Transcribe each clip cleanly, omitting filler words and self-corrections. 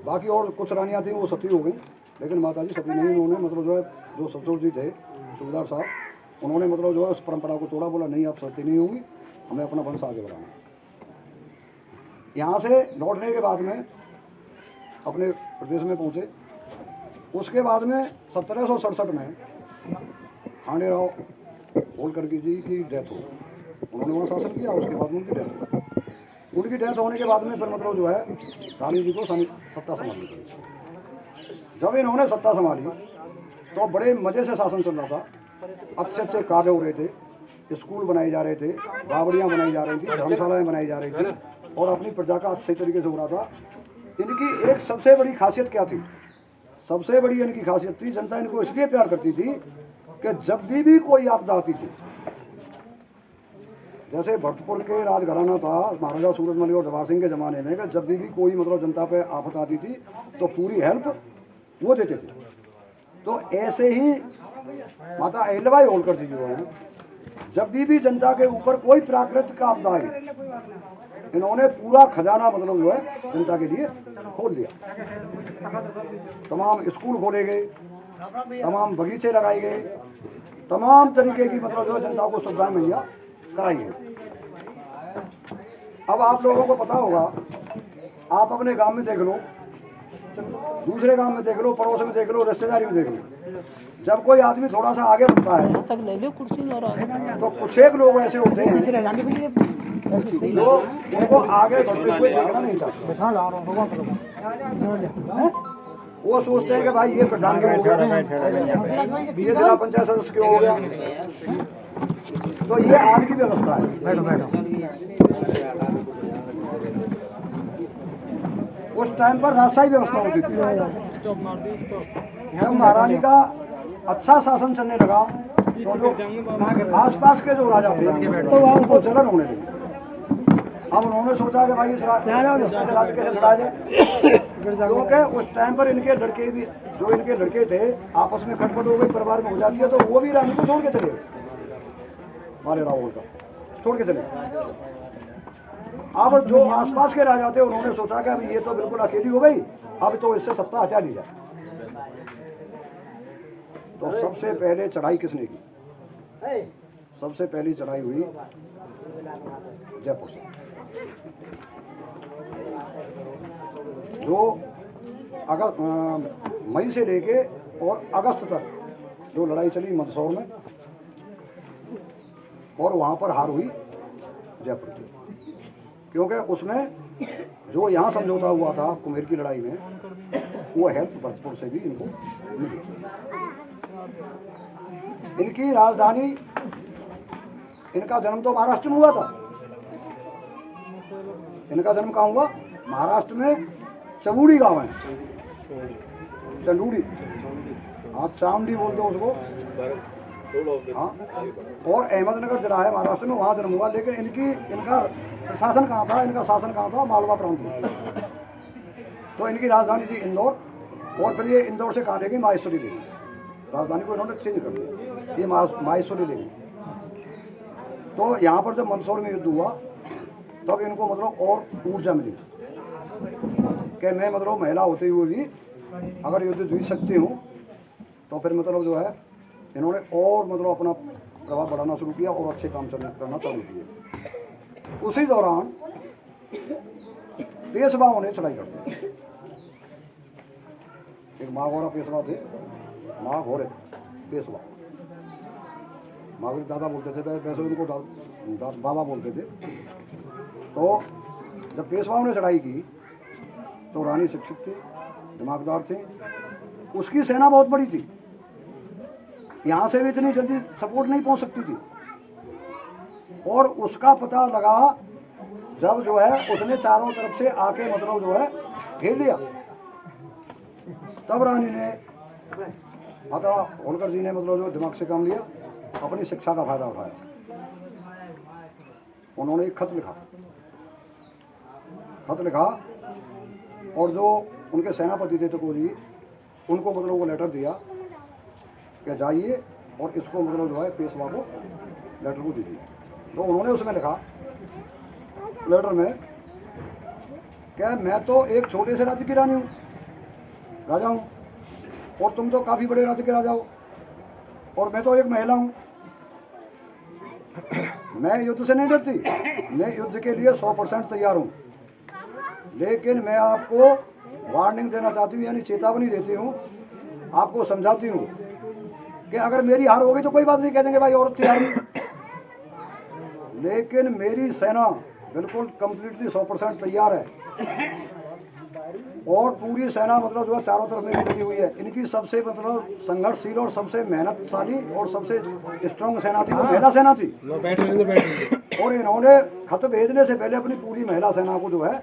बाकी और कुछ रानियाँ थी वो सती हो गई, लेकिन माता जी सती नहीं। उन्होंने मतलब जो है जो ससुर जी थे सूबेदार साहब, उन्होंने मतलब जो है उस परंपरा को तोड़ा, बोला नहीं आप सती नहीं होगी, हमें अपना वंश आगे बढ़ाना। यहाँ से लौटने के बाद में अपने प्रदेश में पहुँचे। उसके बाद में 1767 में खांडेराव होलकर जी की डेथ हो, उन्होंने वहाँ शासन किया। उसके बाद में उनकी डेथ हो। उनकी डेथ होने के बाद में फिर मतलब जो है रानी जी को सत्ता संभालनी पड़ी। जब इन्होंने सत्ता संभाली तो बड़े मज़े से शासन चल रहा था, अच्छे अच्छे कार्य हो रहे थे, स्कूल बनाए जा रहे थे, बावड़ियाँ बनाई जा रही थी, धर्मशालाएँ बनाई जा रही थी, और अपनी प्रजा का अच्छे तरीके से हो रहा था। इनकी एक सबसे बड़ी खासियत क्या थी? सबसे बड़ी इनकी खासियत थी, जनता इनको इसलिए प्यार करती थी कि जब भी कोई आपदा आती थी, जैसे भरतपुर के राजघराना था महाराजा सूरजमल और जवाहर सिंह के ज़माने में, कि जब भी कोई मतलब जनता पे आफत आती थी तो पूरी हेल्प वो देते थे। तो ऐसे ही माता अहिल्याबाई होलकर जी जो है, जब भी जनता के ऊपर कोई प्राकृतिक आपदा आई, इन्होंने पूरा खजाना मतलब जो है जनता के लिए खोल दिया। तमाम स्कूल खोले गए, तमाम बगीचे लगाए गए, तमाम तरीके की मतलब जो जनता को सुविधाएं मुहैया कराई गई। अब आप लोगों को पता होगा, आप अपने गांव में देख लो, दूसरे गांव में देख लो, पड़ोस में देख लो, रिश्तेदारी में देख लो, जब कोई आदमी थोड़ा सा आगे बढ़ता है तो कुछ एक लोग ऐसे होते हैं जो उनको आगे बढ़ते हुए देखना नहीं चाहते। वो सोचते हैं कि भाई ये प्रधान क्यों हो गया, ये जिला पंचायत सदस्य क्यों हो गया। तो ये आज की व्यवस्था है। उस टाइम पर राजशाही व्यवस्था होती थी। जब महारानी का अच्छा शासन चलने लगा तो जो आसपास के जो राजा थे तो वहाँ उनको जलन होने लगी। अब उन्होंने सोचा कि भाई इस राज्य कैसे लड़ा जाए, क्योंकि उस टाइम पर इनके लड़के भी, जो इनके लड़के थे, आपस में खटपट हो गई, परिवार में हो जाती है, तो वो भी रानी को छोड़ के चले, माले राव का छोड़ के चले। अब जो आसपास के राजा थे उन्होंने सोचा कि अब ये तो बिल्कुल अकेली हो गई, अब तो इससे सत्ता हटा ली जाए। तो सबसे पहले चढ़ाई किसने की? सबसे पहली चढ़ाई हुई जयपुर से। जो अगस्त मई से लेके और अगस्त तक जो लड़ाई चली मंदसौर में, और वहां पर हार हुई जयपुर की, क्योंकि उसमें जो यहाँ समझौता हुआ था कुमेर की लड़ाई में, वो हेल्प भरतपुर से भी इनको मिली। इनकी राजधानी, इनका जन्म तो महाराष्ट्र में हुआ था। इनका जन्म कहाँ हुआ? महाराष्ट्र में चंबूड़ी गांव है, चंदूड़ी, आप चावंडी बोलते हो उसको, हाँ। और अहमदनगर जिला है महाराष्ट्र में, वहाँ जन्म हुआ। लेकिन इनका शासन कहाँ था? इनका शासन कहाँ था? मालवा प्रांत में। तो इनकी राजधानी थी इंदौर, और फिर ये इंदौर से कहाँ ले गई? माहेश्वरी ले गई। राजधानी को इन्होंने चेंज कर दिया, ये माहेश्वरी ले गई। तो यहाँ पर जब मंदसौर में युद्ध हुआ तब इनको मतलब और ऊर्जा मिली कि मैं मतलब महिला होते हुए भी अगर युद्ध जीत सकती हूँ, तो फिर मतलब जो है इन्होंने और मतलब अपना प्रभाव बढ़ाना शुरू किया और अच्छे काम करना चालू किए। उसी दौरान पेशवाओं ने चढ़ाई कर दी। एक माघोरा पेशवा थे, माघोरे पेशवा, महावीर दादा बोलते थे, वैसे उनको बाबा बोलते थे। तो जब पेशवाओं ने चढ़ाई की तो रानी शिक्षित थे, दिमागदार थे, उसकी सेना बहुत बड़ी थी, यहाँ से भी इतनी जल्दी सपोर्ट नहीं पहुँच सकती थी। और उसका पता लगा जब जो है उसने चारों तरफ से आके मतलब जो है घेर लिया, तब रानी ने, माता होलकर जी ने मतलब जो दिमाग से काम लिया, अपनी शिक्षा का फायदा उठाया। उन्होंने एक खत लिखा और जो उनके सेनापति थे तुकोर जी, उनको मतलब वो लेटर दिया कि जाइए और इसको मतलब जो है पेशवा को लेटर को दीजिए। तो उन्होंने उसमें लिखा लेटर में कि मैं तो एक छोटे से राज्य की रानी हूँ, राजा हूँ, और तुम तो काफ़ी बड़े राज्य के राजा हो, और मैं तो एक महिला हूँ। मैं युद्ध से नहीं डरती, मैं युद्ध के लिए 100% तैयार हूँ, लेकिन मैं आपको वार्निंग देना चाहती हूँ, यानी चेतावनी देती हूँ, आपको समझाती हूँ कि अगर मेरी हार होगी तो कोई बात नहीं, कह देंगे भाई औरत थी हारी, लेकिन मेरी सेना बिल्कुल कंप्लीटली 100% तैयार है, और पूरी सेना मतलब जो है चारों तरफ में लगी हुई है। इनकी सबसे मतलब संघर्षशील और सबसे मेहनतशाली और सबसे स्ट्रॉन्ग सेना थी वो महिला सेना थी। और इन्होंने खत भेजने से पहले अपनी पूरी महिला सेना को जो है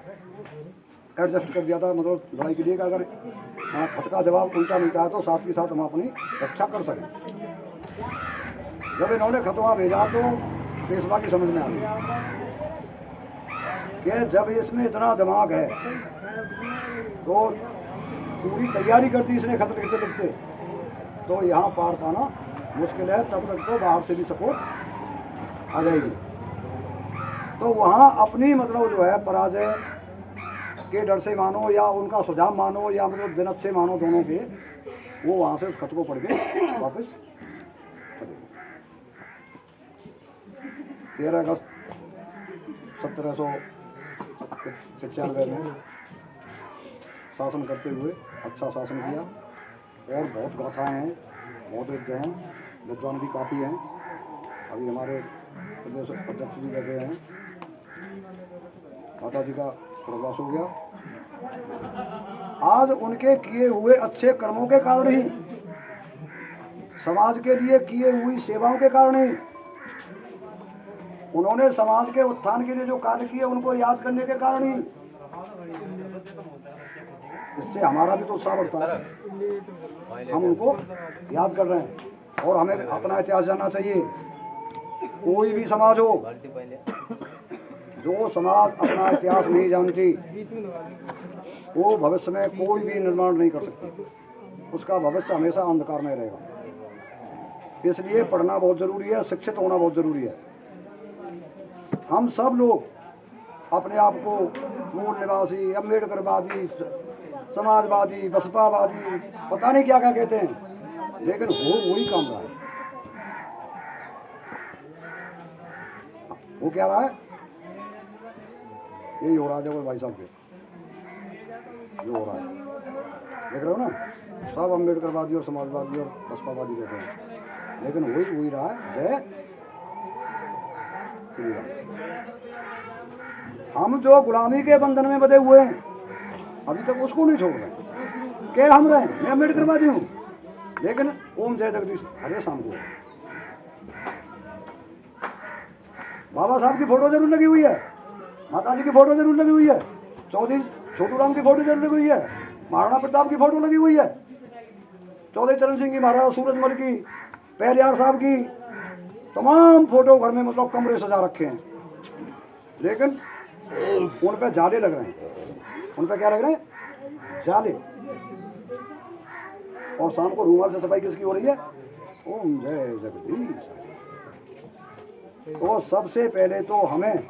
एडजस्ट कर दिया था, मतलब लड़ाई के लिए कि अगर खत का जवाब उल्टा मिलता है तो साथ के साथ हम अपनी रक्षा कर सकें। जब इन्होंने खत वहाँ भेजा तो पेशवा की समझ में आ गई कि जब इसमें इतना दिमाग है तो पूरी तैयारी करती इसने खत लिखते लिखते, तो यहाँ पार पाना मुश्किल है, तब तक तो बाहर से भी सपोर्ट आ जाएगी। तो वहाँ अपनी मतलब जो है पराजय के डर से मानो या उनका सुझाव मानो या मतलब जनत से मानो, दोनों के, वो वहाँ से उस खत को पढ़ के वापस 13 अगस्त 1796 में शासन करते हुए अच्छा शासन किया, और बहुत गाथाएँ हैं, बहुत यज्ञ हैं, विद्वान भी काफ़ी हैं। अभी हमारे प्रदेश अध्यक्ष जी बैठे हैं, माता जी का प्रवास हो गया। आज उनके किए हुए अच्छे कर्मों के कारण ही, समाज के लिए किए हुई सेवाओं के कारण ही, उन्होंने समाज के उत्थान के लिए जो कार्य किए उनको याद करने के कारण ही, इससे हमारा भी तो उत्साह बढ़ता है। हम उनको याद कर रहे हैं और हमें अपना इतिहास जानना चाहिए। कोई भी समाज हो, जो समाज अपना इतिहास नहीं जानती वो भविष्य में कोई भी निर्माण नहीं कर सकती, उसका भविष्य हमेशा अंधकार में रहेगा। इसलिए पढ़ना बहुत जरूरी है, शिक्षित होना बहुत जरूरी है। हम सब लोग अपने आप को मूल निवासी, अम्बेडकरवादी, समाजवादी, बसपावादी, पता नहीं क्या क्या कहते हैं, लेकिन हो वही काम रहा है। वो क्या रहा है, यही हो रहा है। देखो भाई साहब के जो हो रहा है देख रहे हो ना, सब अम्बेडकरवादी और समाजवादी और बसपावादी कहते हैं, लेकिन वही रहा है। जय श्री राम। हम जो गुलामी के बंधन में बंधे हुए हैं अभी तक उसको नहीं छोड़ रहे। क्या हम रहे, मैं अम्बेडकरवादी हूँ, लेकिन ओम जय जगदीश हरे शाम को बाबा साहब की फोटो जरूर लगी हुई है, माता जी की फोटो जरूर लगी हुई है, चौधरी छोटू राम की फोटो जरूर लगी हुई है, महाराणा प्रताप की फोटो लगी हुई है, चौधरी चरण सिंह की, महाराजा सूरजमल की, पेरियार साहब की, तमाम फोटो घर में मतलब कमरे सजा रखे हैं, लेकिन उन पे जाले लग रहे हैं। उन पे क्या लग रहे हैं, जाले। और शाम को रूमाल से सफाई किसकी हो रही है, ओम जय जगदीश। तो सबसे पहले तो हमें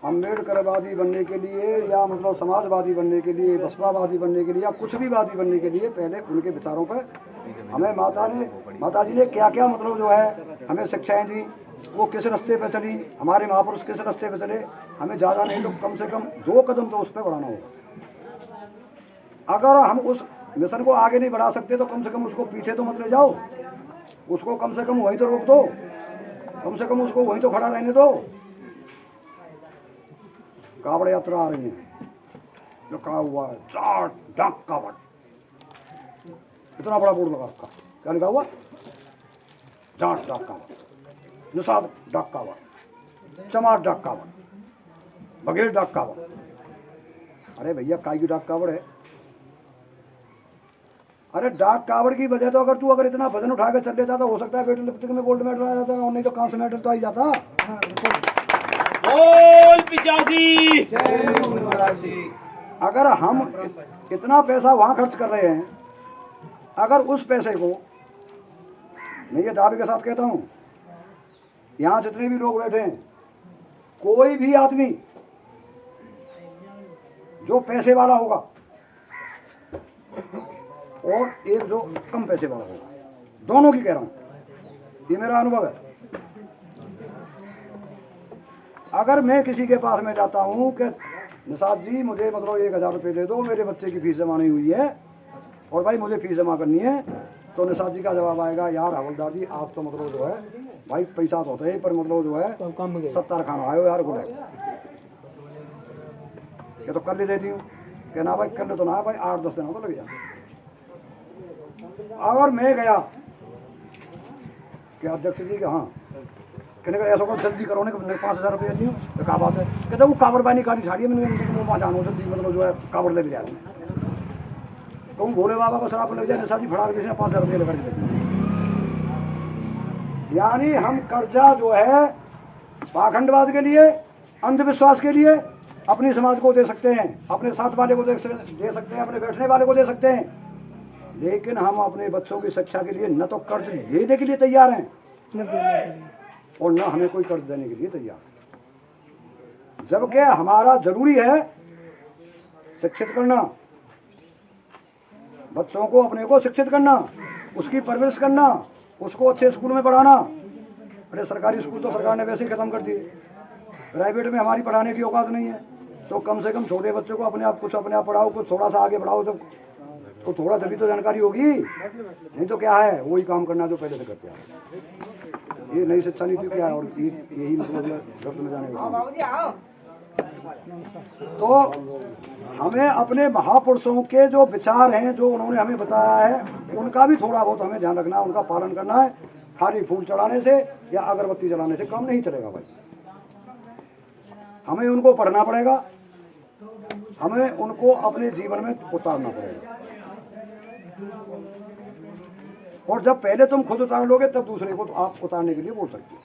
अम्बेडकरवादी बनने के लिए या मतलब समाजवादी बनने के लिए, बसपावादी बनने के लिए या कुछ भी वादी बनने के लिए पहले उनके विचारों पर हमें माता जी ने क्या क्या मतलब जो है हमें शिक्षाएं दी, वो किस रास्ते पे चली, हमारे महापुरुष किस रास्ते पे चले, हमें ज़्यादा नहीं तो कम से कम 2 कदम तो उस पर बढ़ाना होगा। अगर हम उस मिशन को आगे नहीं बढ़ा सकते तो कम से कम उसको पीछे तो मत ले जाओ, उसको कम से कम वहीं तो रोक दो, कम से कम उसको वहीं तो खड़ा रहने दो। कावड़ यात्रा आ रही है, जो कहा हुआ है जाट डाक कावड़, इतना बड़ा बोर्ड लगा रखा, क्या लिखा हुआ, जाट डाक कावड़, निषाद डाक कावड़, चमार डाक कावड़, बघेल डाक कावड़। अरे भैया काय की डाक कावड़ है, अरे डाक कावड़ की वजह तो अगर तू इतना वजन उठा के चल लेता तो हो सकता है वेट लिफ्टिंग में गोल्ड मेडल आ जाता, और नहीं तो कांस्य मेडल तो आ ही जाता। अगर हम इतना पैसा वहां खर्च कर रहे हैं, अगर उस पैसे को, मैं ये दावे के साथ कहता हूं, यहां जितने भी लोग बैठे हैं, कोई भी आदमी जो पैसे वाला होगा और एक जो कम पैसे वाला होगा, दोनों की कह रहा हूँ, ये मेरा अनुभव है। अगर मैं किसी के पास में जाता हूँ कि निषाद जी मुझे मतलब 1000 रुपये दे दो, मेरे बच्चे की फीस जमा नहीं हुई है और भाई मुझे फीस जमा करनी है, तो निषाद जी का जवाब आएगा, यार हवलदार जी आप तो मतलब जो है भाई पैसा तो होता है पर मतलब जो है 70 खाना आयो यार बोले, ये तो कल ही दे दी हूँ, कहना भाई कल तो ना भाई 8-10 दिन तो लग जाए। अगर मैं गया कि अध्यक्ष जी के हाँ कहने का ऐसा जल्दी करो, 5000 रुपये दी हूँ, तो क्या बात है, कहते वो काबर बाई निकाली झाड़ी मैंने वहाँ जानो जल्दी मतलब जो है काबर ले जाए, तो भोले बाबा को शराब लग जाए, निशा जी फड़ा के 5000 रुपये लेकर के। यानी हम कर्जा जो है पाखंडवाद के लिए, अंधविश्वास के लिए अपनी समाज को दे सकते हैं, अपने साथ वाले को दे सकते हैं, अपने बैठने वाले को दे सकते हैं, लेकिन हम अपने बच्चों की शिक्षा के लिए न तो कर्ज लेने के लिए तैयार हैं और न हमें कोई कर्ज देने के लिए तैयार, जबकि हमारा जरूरी है शिक्षित करना, बच्चों को अपने को शिक्षित करना, उसकी परवरिश करना, उसको अच्छे स्कूल में पढ़ाना। अरे सरकारी स्कूल तो सरकार ने वैसे ही खत्म कर दिए, प्राइवेट में हमारी पढ़ाने की औकात नहीं है, तो कम से कम छोटे बच्चों को अपने आप कुछ अपने आप पढ़ाओ, कुछ थोड़ा सा आगे बढ़ाओ, तो थोड़ा तभी तो जानकारी होगी, नहीं तो क्या है वही काम करना जो पहले से करते हैं। ये नई शिक्षा नीति क्या है और यही मतलब गलत में जाने का। तो हमें अपने महापुरुषों के जो विचार हैं, जो उन्होंने हमें बताया है, उनका भी थोड़ा बहुत हमें ध्यान रखना है, उनका पालन करना है। खाली फूल चढ़ाने से या अगरबत्ती जलाने से काम नहीं चलेगा भाई, हमें उनको पढ़ना पड़ेगा, हमें उनको अपने जीवन में उतारना पड़ेगा, और जब पहले तुम खुद उतार लोगे तब दूसरे को तो आप उतारने के लिए बोल सकते हो।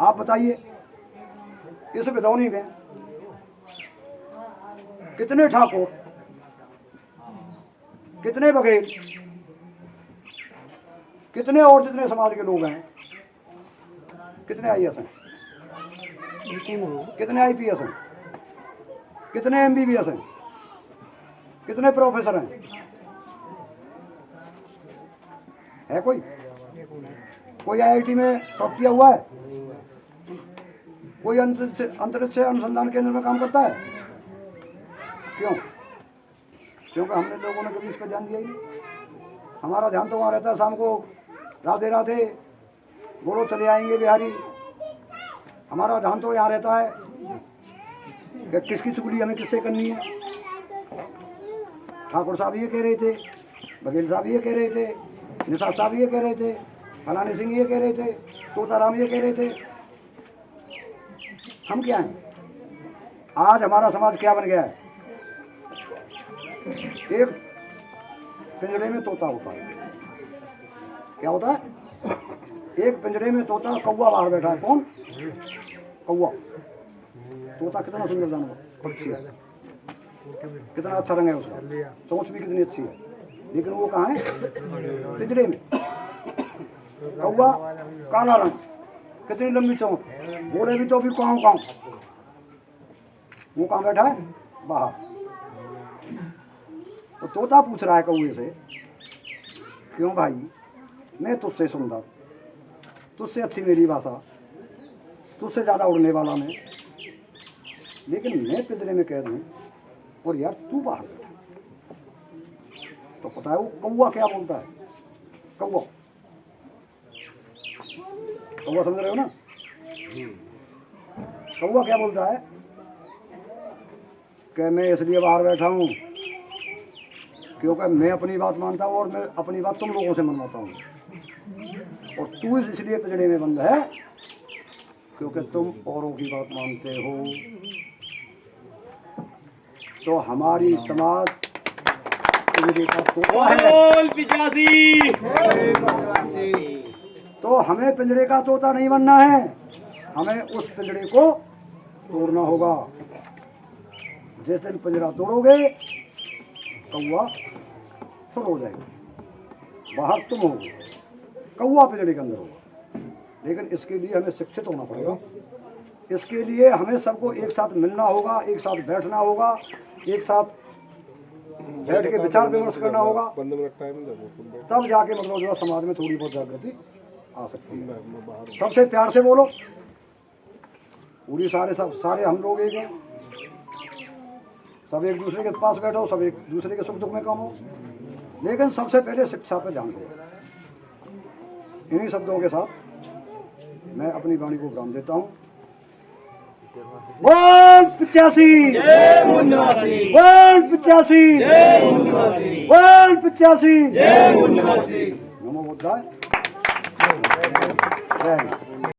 आप बताइए इस बिदौनी में कितने ठाकुर, कितने बघेल, कितने और जितने समाज के लोग हैं, कितने आईएएस हैं, कितने आईपीएस हैं, कितने एमबीबीएस हैं, कितने प्रोफेसर हैं, है कोई आईआईटी में टॉप किया हुआ है, कोई अंतरिक्ष अनुसंधान केंद्र में काम करता है? क्यों? क्योंकि हमने लोगों ने कभी इस पर ध्यान दिया ही नहीं। हमारा ध्यान तो वहाँ रहता है, शाम को राधे राधे बोलो चले आएंगे बिहारी, हमारा ध्यान तो यहाँ रहता है कि किसकी चुगली हमें किससे करनी है। ठाकुर साहब ये कह रहे थे, बघेल साहब ये कह रहे थे, निषाद साहब ये कह रहे थे, फलाने सिंह ये कह रहे थे, तोताराम ये कह रहे थे। हम क्या हैं? आज हमारा समाज क्या बन गया है? एक पिंजरे में तोता होता है, क्या होता है? एक पिंजरे में तोता, कौवा बाहर बैठा है। कौन? कौवा। तोता कितना सुंदर जानवर, पक्षी है, कितना अच्छा रंग है उसका, चोंच भी कितनी अच्छी है, लेकिन वो कहाँ है? पिंजरे में। कौवा काला रंग, कितनी लंबी चोंच, बोले भी तो भी काऊ काऊ। वो कहाँ बैठा है? बाहर। तो तोता पूछ रहा है कौवे से, क्यों भाई, मैं तुझसे सुंदर, तुझसे अच्छी मेरी भाषा, तुझसे ज्यादा उड़ने वाला मैं, लेकिन मैं पिंजरे में कैद हूं और यार तू बाहर बैठा। तो पता है वो कौवा क्या बोलता है? कौवा समझ रहे हो ना? कौवा क्या बोलता है कि मैं इसलिए बाहर बैठा हूं क्योंकि मैं अपनी बात मानता हूं और मैं अपनी बात तुम लोगों से मनवाता हूं, और तू इसलिए पिंजरे में बंद है क्योंकि तुम औरों की बात मानते हो। तो हमारी समाज पिंजरे का तोता है, तो हमें पिंजरे का तोता नहीं बनना है, हमें उस पिंजरे को तोड़ना होगा। जिस दिन पिंजरा तोड़ोगे कौवा फुल हो जाएगा, बाहर तुम होगे, कौवा पिंजरे के अंदर होगा। लेकिन इसके लिए हमें शिक्षित होना पड़ेगा, इसके लिए हमें सबको एक साथ मिलना होगा, एक साथ बैठना होगा, एक साथ बैठ के विचार विमर्श करना होगा, तब जाके मतलब जो है समाज में थोड़ी बहुत जागृति आ सकती है। सबसे प्यार से बोलो, पूरी सारे हम लोग एक हैं, सब एक दूसरे के पास बैठो, सब एक दूसरे के सुख दुख में काम हो, लेकिन सबसे पहले शिक्षा पर ध्यान दो। इन्हीं शब्दों के साथ मैं अपनी वाणी को विराम देता हूँ। बोल 85, बोल 85, बोल 85, नमो बुद्धाय। जय हिंद।